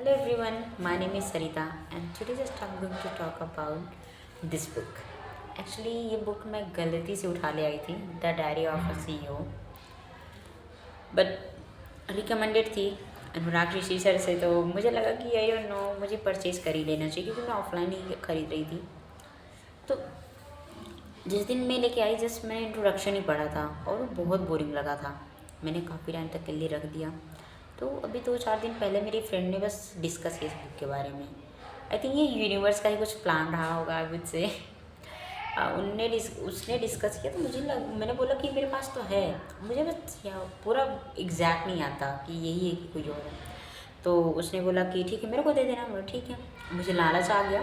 Hello everyone, my name is Sarita and today just I'm going to talk about this book. Actually ये book मैं गलती से उठा ले आई थी, the diary of a CEO, but recommended थी अनुराग ऋषि sir से, तो मुझे लगा कि आई डोंट नो मुझे परचेज़ कर ही लेना चाहिए क्योंकि मैं ऑफलाइन ही खरीद रही थी। तो जिस दिन मैं लेके आई जस्ट मैंने इंट्रोडक्शन ही पढ़ा था और वो बहुत बोरिंग लगा था। मैंने काफ़ी टाइम तक के लिए रख दिया। तो अभी 2-4 दिन पहले मेरी फ्रेंड ने बस डिस्कस किया इस बुक के बारे में। आई थिंक ये यूनिवर्स का ही कुछ प्लान रहा होगा आई वुड से। उसने डिस्कस किया तो मैंने बोला कि मेरे पास तो है, मुझे बस पूरा एग्जैक्ट नहीं आता कि यही है कि कोई और है। तो उसने बोला कि ठीक है मेरे को दे देना। बोला ठीक है। मुझे लालच आ गया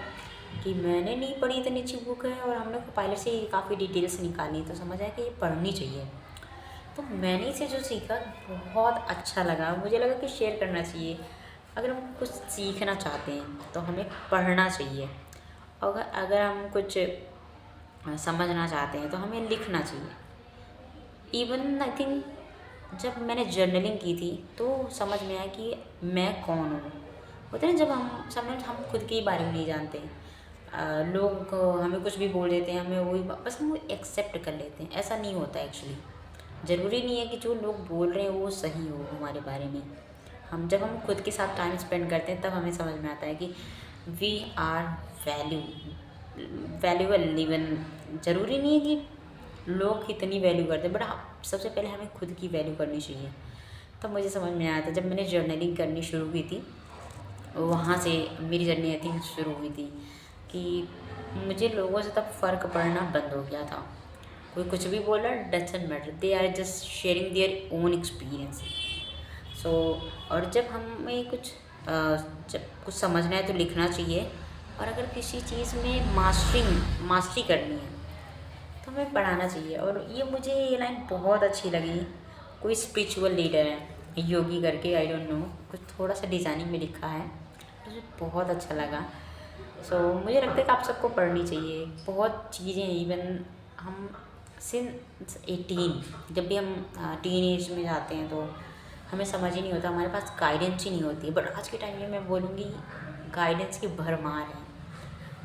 कि मैंने नहीं पढ़ी, इतनी अच्छी बुक है और हमने पायलट से काफ़ी डिटेल्स निकाली, तो समझ आया कि ये पढ़नी चाहिए। तो मैंने इसे जो सीखा बहुत अच्छा लगा, मुझे लगा कि शेयर करना चाहिए। अगर हम कुछ सीखना चाहते हैं तो हमें पढ़ना चाहिए, अगर अगर हम कुछ समझना चाहते हैं तो हमें लिखना चाहिए। इवन आई थिंक जब मैंने जर्नलिंग की थी तो समझ में आया कि मैं कौन हूँ। होता है ना, जब हम समझ हम खुद के बारे में नहीं जानते, लोग हमें कुछ भी बोल देते हैं, हमें वही बस हम एक्सेप्ट कर लेते हैं। ऐसा नहीं होता एक्चुअली। ज़रूरी नहीं है कि जो लोग बोल रहे हैं वो सही हो हमारे बारे में। हम खुद के साथ टाइम स्पेंड करते हैं तब हमें समझ में आता है कि वी आर वैल्यूबल। इवन ज़रूरी नहीं है कि लोग कितनी वैल्यू करते हैं, बट सबसे पहले हमें खुद की वैल्यू करनी चाहिए। तब मुझे समझ में आया था जब मैंने जर्नलिंग करनी शुरू की थी, वहाँ से मेरी जर्नी आई थिंक शुरू हुई थी कि मुझे लोगों से तब फ़र्क पड़ना बंद हो गया था। कोई कुछ भी बोला doesn't matter, they are just sharing their own experience. So और जब हमें जब कुछ समझना है तो लिखना चाहिए, और अगर किसी चीज़ में मास्टरी करनी है तो हमें पढ़ाना चाहिए। और मुझे ये लाइन बहुत अच्छी लगी। कोई स्पिरिचुअल लीडर है योगी करके, आई डोंट नो, कुछ थोड़ा सा डिज़ाइनिंग में लिखा है, मुझे बहुत अच्छा लगा। सो मुझे लगता है कि आप सबको पढ़नी चाहिए बहुत चीज़ें। इवन हम सिंस 18 जब भी हम टीन एज में जाते हैं तो हमें समझ ही नहीं होता, हमारे पास गाइडेंस ही नहीं होती। बट आज के टाइम में मैं बोलूँगी गाइडेंस की भरमार है,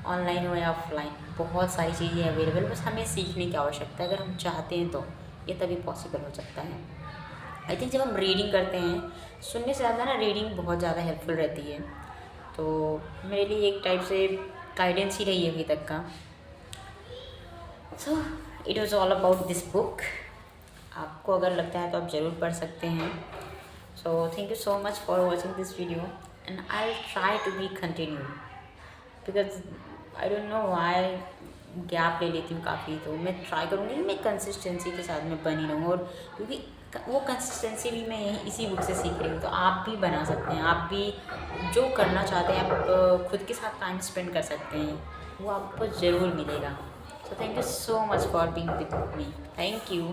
ऑनलाइन हो या ऑफलाइन बहुत सारी चीज़ें अवेलेबल, बस हमें सीखने की आवश्यकता है। अगर हम चाहते हैं तो ये तभी पॉसिबल हो सकता है। आई थिंक जब हम रीडिंग करते हैं, सुनने से ज़्यादा ना रीडिंग बहुत ज़्यादा हेल्पफुल रहती है। तो मेरे लिए एक टाइप से गाइडेंस ही रही है अभी तक का। So it was all about this book. आपको अगर लगता है तो आप ज़रूर पढ़ सकते हैं। So thank you so much for watching this video and I try to be continue, because I don't know I gap ले लेती हूँ काफ़ी। तो मैं ट्राई करूँगी कि मैं कंसिस्टेंसी के साथ में बनी रहूँ, और क्योंकि वो कंसिस्टेंसी भी मैं इसी बुक से सीख रही हूँ। तो आप भी बना सकते हैं, आप भी जो करना चाहते हैं आप खुद के साथ टाइम स्पेंड कर सकते हैं, वो आपको ज़रूर मिलेगा। सो thank you so much for being with me. Thank you.